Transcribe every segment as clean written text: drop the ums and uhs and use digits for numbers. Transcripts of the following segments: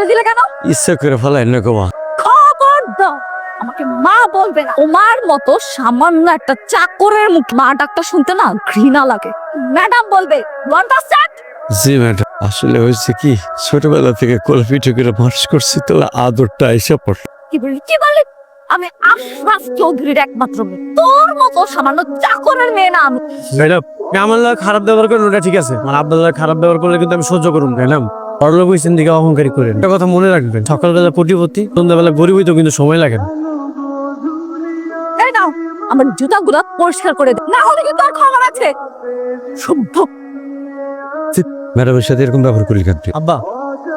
ছেড়ে দিলে কেন? ইচ্ছা করে ফেলাই না গো মা। খবরদার আমাকে মা বলবে না। তোমার মতো সামান্য একটা চাকরের মুখ মা ডাকটা শুনতে না ঘৃণা লাগে। ম্যাডাম বলবে, you understand? জি ম্যাডাম, আসলে হয়েছে কি, ছোটবেলা থেকে কোলে পিঠে করে মানুষ করছি তো আদরটা এসে পড়ে। কি বলে আমি আশরাফ চৌধুরীর একমাত্র মেয়ে, তোর মতো সামান্য চাকরের মেয়ে না আমি। ম্যাডাম আমার লাগে খারাপ ব্যবহার করেন ওটা ঠিক আছে, মানে আপনার লাগে খারাপ ব্যবহার করলে কিন্তু আমি সহ্য করুন। ম্যাডাম বড়লোক হয়েছেন দিকে অহংকারী করেন, একটা কথা মনে রাখবেন, সকালবেলা কোটিপতি সন্ধ্যাবেলা গরিব হইতেও কিন্তু সময় লাগে না। এই নাও আমার জুতাগুলো পরিষ্কার করে দে, না হলে কিন্তু আর খবর আছে। শুদ্ধ ম্যাডামের সাথে এরকম ব্যবহার করি কেন তুই? আব্বা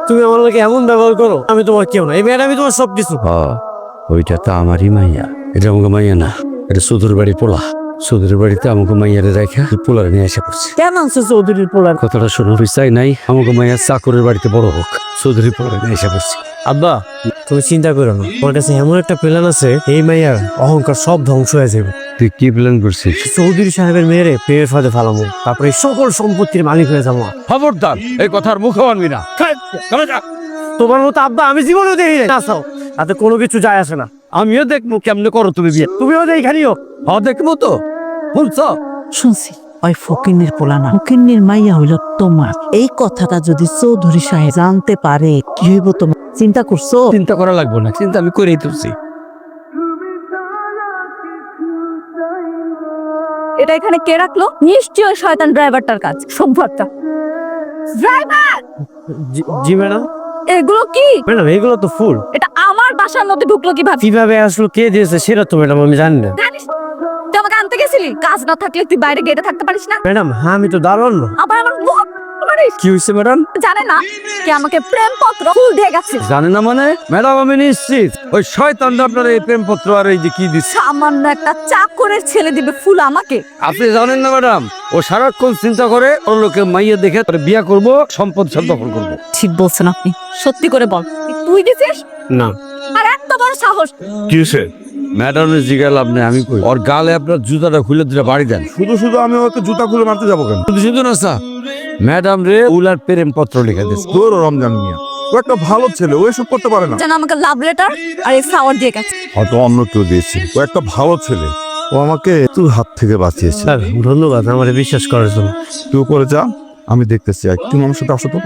তুমি আমার লাগে এমন ব্যবহার করো, আমি তোমার কেউ না, এই ম্যাডামই তোমার সবকিছু। ওইটা তো আমারই মাইয়া, এটা আমাকে মাইয়া না, এটা সুদূর বাড়ি পোলা। সুদূর বাড়িতে আমাকে মাইয়ারে রেখা পোলারে নিয়ে এসে পড়ছে। কেন আনছো চৌধুরীর পোলার? কথাটা শোনার চাই নাই, আমাকে মাইয়া চাকরের বাড়িতে বড় হোক, চৌধুরী পোলারে নিয়ে এসে পড়ছে। আব্বা তুমি চিন্তা করো না, তোমার কাছে এমন একটা প্ল্যান আছে, এই মাইয়ার অহংকার সব ধ্বংস হয়ে যাবে। তুই কি প্ল্যান করছিস? চৌধুরী সাহেবের মেয়েরে প্রেমের ফাঁদে ফালামো, তারপরে এই সকল সম্পত্তির মালিক হয়ে যাবো। খবরদার এই কথার মুখ আনবি না। তোমার মতো আব্বা আমি জীবনেও দেখি নাই। নাচাও, তাতে কোনো কিছু যায় আসে না। আমিও দেখবো কেমনে করো তুমি বিয়ে। তুমিও এইখানেও দেখবো তো, শুনছ? শুনছি ওই ফকিন্নির পোলা না, ফকিন্নির মাইয়া হইল তোমার। এই কথাটা যদি চৌধুরী সাহেব জানতে পারে কি হইব তোমার চিন্তা করছো? চিন্তা করা লাগবো না, চিন্তা আমি করেই তুলছি। এটা এখানে কে রাখলো? নিশ্চয়ই শয়তান ড্রাইভারটার কাজ। সভ্যটা ড্রাইভার, জি ম্যাডাম। এগুলো কি? ম্যাডাম এগুলো তো ফুল। এটা আমার বাসার মধ্যে ঢুকলো কিভাবে? কিভাবে আসলো, কে দিয়েছে সেটা তো ম্যাডাম আমি জানি না। জানিস তুই আমাকে আনতে গেছিলি, কাজ না থাকলে তুই বাইরে গেটে থাকতে পারিস না? ম্যাডাম হ্যাঁ আমি তো দারুণ। আবার আমার মুখ মারিস। কি হয়েছে ম্যাডাম? জানে না কে আমাকে প্রেমপত্র ফুল দিয়ে গেছে? জানে না মানে? ম্যাডাম আমি নিশ্চিত ওই শয়তানটা আপনার এই প্রেমপত্র আর এই যে কি দিচ্ছে। সামান্য একটা চাকরের ছেলে দিবে ফুল আমাকে? আপনি জানেন না ম্যাডাম, ও সারাক্ষণ চিন্তা করে ওর লোকে মাইয়া দেখে তার বিয়া করব, সম্পদ সব দখল করবো। ঠিক বলছেন আপনি, সত্যি করে বল তুই দিছিস? না। আর এত বড় সাহস! কি হয়েছে? ম্যাডামের জিগাল আপনি, আমি কই ওর গালে আপনার জুতাটা খুলে দিলে বাড়ি দেন। শুধু আমি ওকে জুতা খুলে মারতে যাবো কেন? শুধু শুধু না স্যার, ম্যাডাম রে উলার প্রেম পত্র লিখে দিচ্ছে। তোর রমজান মিয়া, ও একটা ভালো ছেলে, ও এসব করতে পারে না। যেন আমাকে লাভ লেটার আর এই ফ্লাওয়ার দিয়ে গেছে। হয়তো অন্য কেউ দিয়েছে, ও একটা ভালো ছেলে, ও আমাকে তোর হাত থেকে বাঁচিয়েছে। স্যার ধন্যবাদ আমার বিশ্বাস করার জন্য। তুই উপরে যা, আমি দেখতেছি। একটু আমার সাথে আসো তো।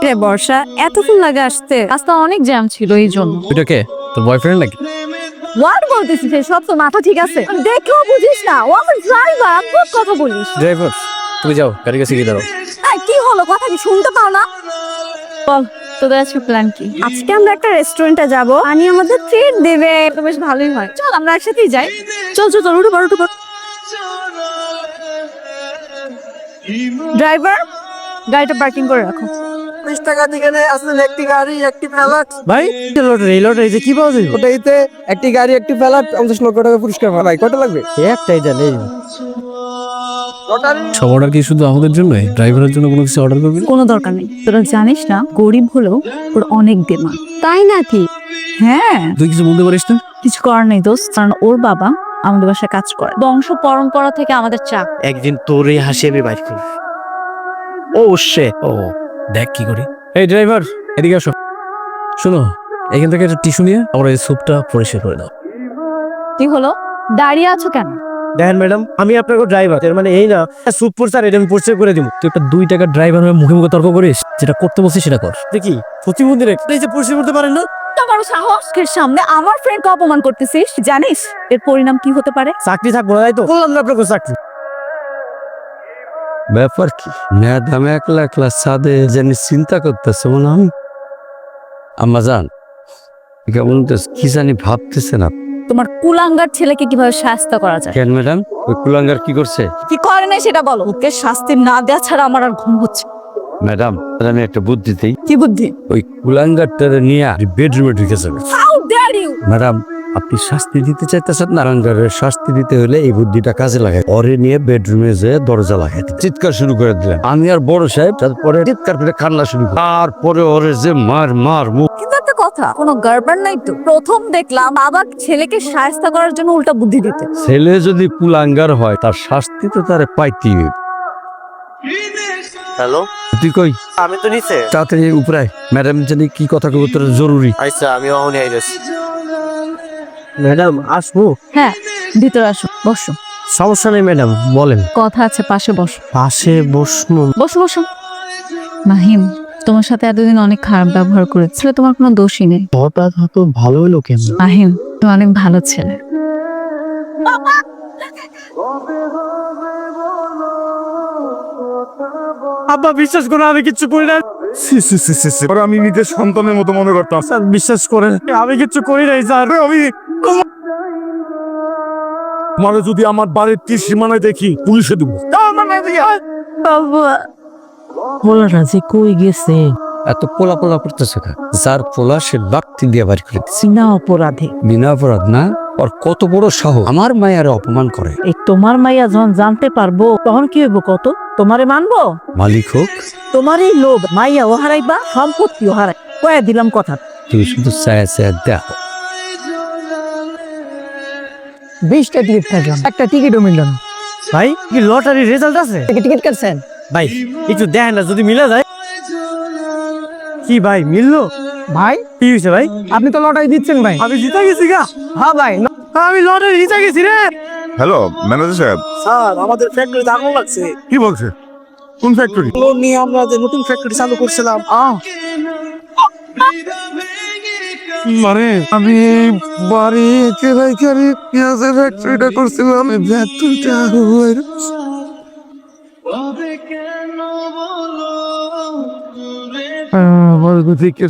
রে বর্ষা, এত ফুল লাগে আসতে? রাস্তা অনেক জ্যাম ছিল এই জন্য। ওইটা কে, তোর বয়ফ্রেন্ড নাকি? ওয়ার্ড বলতেছিস সব তো মাথা ঠিক আছে? দেখেও বুঝিস না ও আমার ড্রাইভার, খুব কথা বলিস। ড্রাইভার তুমি যাও, গাড়ির কাছে গিয়ে দাঁড়াও। এই, কি হলো, কথা কি শুনতে পাও না? বল তোদের আজকে প্ল্যান কি? আজকে আমরা একটা রেস্টুরেন্টে যাব, আনি আমাদের ট্রিট দেবে, তো বেশ ভালোই হয়। চল আমরা একসাথেই যাই। চল চল চল, উঠে পড় উঠে পড়। ড্রাইভার গাড়িটা পার্কিং করে রাখো। 20 টাকা দিকে আসলে একটি গাড়ি একটি ফ্ল্যাট। ভাই এই লটারি যে কি পাওয়া যাবে? ওটাইতে একটি গাড়ি একটি ফ্ল্যাট 50 লক্ষ টাকা পুরস্কার ভাই। কত লাগবে? একটাই জানি। লটারি সব অর্ডার কি শুধু আমাদের জন্য? ড্রাইভারের জন্য কোনো কিছু অর্ডার করবি? কোনো দরকার নেই, তোরা জানিস না গরিব হলেও ওর অনেক ডিমান্ড। তাই নাকি? হ্যাঁ, তুই কিছু বলতে পারিস না? কিছু করার নেই দোস্ত, কারণ ওর বাবা আমাদের বাসায় কাজ করে, বংশ পরম্পরা থেকে আমাদের চাক। একদিন তোর এই হাসি আমি বাইর করি। ও সে ও দেখ কি করি। এই ড্রাইভার এদিকে আসো। শোনো, এখান থেকে একটা টিস্যু নিয়ে আমার এই স্যুপটা পরিষ্কার করে দাও। কি হলো, দাঁড়িয়ে আছো কেন? দেখেন ম্যাডাম, আমি আপনাকে ড্রাইভার, এর মানে এই না স্যুপ পরিষ্কার এটা আমি পরিষ্কার করে দিব। তুই একটা 2 টাকার ড্রাইভার হয়ে মুখে মুখে তর্ক করিস, যেটা করতে বলছিস সেটা কর। দেখি সত্যি মন্দিরে এই যে পরিষ্কার করতে পারেন না। তোমার সাহসের সামনে আমার ফ্রেন্ডকে অপমান করতেছিস, জানিস এর পরিণাম কি হতে পারে? চাকরি থাকবো না, তাই তো বললাম না আপনাকে চাকরি। ব্যাপার কি, ম্যাডাম একলা একলা সাদে জানি চিন্তা করতেছে মনে হয়। আম্মা জান কেমন কি জানি ভাবতেছে না। তোমার কুলাঙ্গার ছেলেকে কিভাবে শাস্তি করা যায়? কেন ম্যাডাম, ওই কুলাঙ্গার কি করছে? কি করে না সেটা বলো। ওকে শাস্তি না দেওয়া ছাড়া আমার আর ঘুম হচ্ছে। ম্যাডাম আমি একটা বুদ্ধি দিই, কি বুদ্ধি? ওই কুলাঙ্গারটা নিয়ে বেডরুমে ঢুকে যাবে। How dare you! ম্যাডাম আপনি শাস্তি দিতে চাইতেছেন না, কুলাঙ্গারের শাস্তি দিতে হলে এই বুদ্ধিটা কাজে লাগায়, ওরে নিয়ে বেডরুমে যে দরজা লাগায় চিৎকার শুরু করে দিলেন। আমি আর বড় সাহেব তারপরে চিৎকার করে কান্না শুরু করি, তারপরে ওরে যে মার মার মুখ। কিন্তু একটা কথা, কোনো গড়বড় নাই তো? প্রথম দেখলাম বাবা ছেলেকে শায়েস্তা করার জন্য উল্টা বুদ্ধি দিতে। ছেলে যদি কুলাঙ্গার হয় তার শাস্তি তো তারে পাইতেই হবে। হ্যালো, তুই কই? আমি তো নিচে। তাড়াতাড়ি উপরে আয়। ম্যাডাম জানি কি কথা কব, তোর জরুরি। আচ্ছা, আমি অহনি আইতেছি। ম্যাডাম আসবো? হ্যাঁ, ভিতরে আসো, বসো। সমস্যা নেই ম্যাডাম, বলেন। কথা আছে, পাশে বসো। পাশে বসবো? বসো বসো। মাহিম, তোমার সাথে এতদিন অনেক খারাপ ব্যবহার করেছিল, তোমার কোনো দোষই নেই। হঠাৎ হয়তো ভালো হলো কেন? মাহিম, তুমি অনেক ভালো ছেলে। আব্বা বিশ্বাস করো, আমি কিচ্ছু করি না। ওরা আমি নিজের সন্তানের মতো মনে করতাম। স্যার বিশ্বাস করেন, আমি কিচ্ছু করি নাই স্যার। আমি মানে যদি আমার বাড়ির তীর সীমানায় দেখি পুলিশে দেবো। পোলাটা যে কই গেছে এত পোলা পোলা করতেছে কেন? যার পোলা সে বাক্তি দিয়ে বাড়ি করে দিচ্ছে। চিনা অপরাধে। বিনা অপরাধ না, ওর কত বড় সাহস আমার মায়ের অপমান করে। এই তোমার মাইয়া যখন জানতে পারবো তখন কি হইব কত? তোমারে মানবো? মালিক হোক, তোমার এই লোভ, মাইয়াও হারাইবা, সম্পত্তিও হারাই। কয়ে দিলাম কথা। তুমি শুধু চায় চায় দেখো। 20টা টিকিট কাটলাম, একটা টিকিটও মিলল না। ভাই, কি লটারির রেজাল্ট আছে? টিকিট কাটছেন? ভাই একটু দেখেন না, যদি মিলা যায়। কি ভাই, মিললো? ভাই কি হয়েছে ভাই? আপনি তো লটারি দিচ্ছেন ভাই। আমি জিতে গেছি গা। হ্যাঁ ভাই, আমি লটারি জিতে গেছি রে। হ্যালো ম্যানেজার সাহেব, স্যার, আমাদের ফ্যাক্টরিতে আগুন লাগছে। কি বলছে? কোন ফ্যাক্টরি? লোন নিয়ে আমরা যে নতুন ফ্যাক্টরি চালু করছিলাম। মানে আমি বাড়ি কেরাইকারি পেঁয়াজের ফ্যাক্টরিটা করছিলাম, ফ্যাক্টরিটা আমার দিকে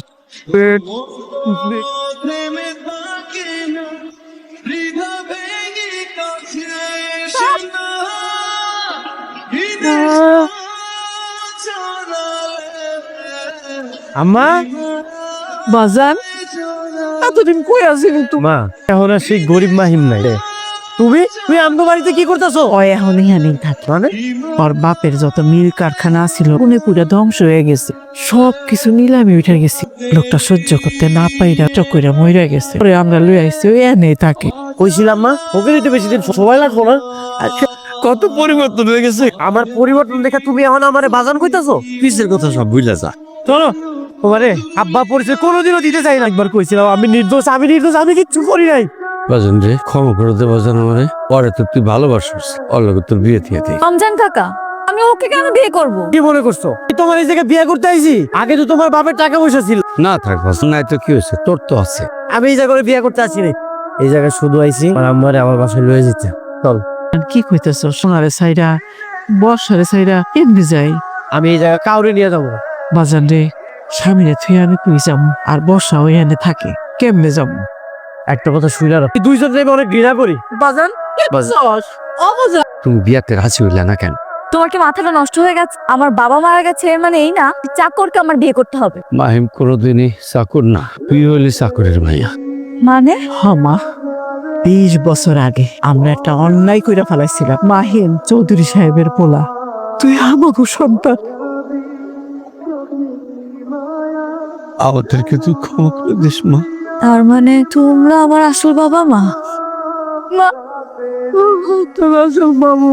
আম্মা, বাজান, এতদিন কই আছিলি তুমি? মা এখন আর সেই গরিব মাহিম নাই। তুমি আমগো বাড়িতে কি করতেছো? ও এখন ইহানেই থাকে। মানে ওর বাপের যত মিল কারখানা ছিল পুনে পুরা ধ্বংস হয়ে গেছে, সব কিছু নিলামে উঠে গেছে। লোকটা সহ্য করতে না পাইরা চকইরা মইরা গেছে। পরে আমরা লই আইছি, ওই এনেই থাকে। কইছিলাম মা, ওকে নিতে বেশি দিন সময় লাগবো না। আচ্ছা, কত পরিবর্তন হয়ে গেছে। আমার পরিবর্তন দেখে তুমি এখন আমারে বাজান কইতাছো? পিসের কথা সব বুঝলে যা। চলো তোমারে আব্বা পরিচয় কোনোদিনও দিতে চাই না। একবার কইছিলাম আমি নির্দোষ, আমি কিচ্ছু করি নাই। বাজন রে, ক্ষমা করে দে বাজন আমারে। পরে তো তুই ভালোবাসিস, ওর লগে তোর বিয়ে দিয়ে দে। রমজান কাকা, আমি ওকে কেন বিয়ে করব? কি মনে করছো তোমার এই জায়গায় বিয়ে করতে আইছি? আগে তো তোমার বাপের টাকা পয়সা ছিল। না থাক বাজন, নাই তো কি হয়েছে, তোর তো আছে। আমি এই জায়গায় বিয়ে করতে আসি নাই, এই জায়গায় শুধু আইছি আর আমারে আমার বাসায় লয়ে যেতে। চল, আর কি কইতেছ? সোনারে সাইরা বর্ষারে সাইরা এমনি যাই? আমি এই জায়গায় কাউরে নিয়ে যাবো। বাজান রে, স্বামীরে থুয়ে আমি কই যাম? আর বর্ষা ওই এনে থাকে, কেমনে যাম? একটা কথা শুইলা রাখ, দুইজন আমি অনেক ঘৃণা করি। বাজান তুমি বিয়াতে রাজি হইলে না কেন? তোমার কি মাথাটা নষ্ট হয়ে গেছে? আমার বাবা মারা গেছে এর মানে এই না চাকরকে আমার বিয়ে করতে হবে। মাহিম কোনোদিনই চাকর না, তুই হইলি চাকরের মাইয়া। মানে মা, 20 বছর আগে আমরা একটা অন্যায় কইরা ফেলাইছিলাম। মাহিম চৌধুরী সাহেবের পোলা, তুই আমাকে সন্তান। আমাদেরকে তুই ক্ষমা করে দিস মা। তার মানে তোমরা আমার আসল বাবা মা? তোর আসল বাবু।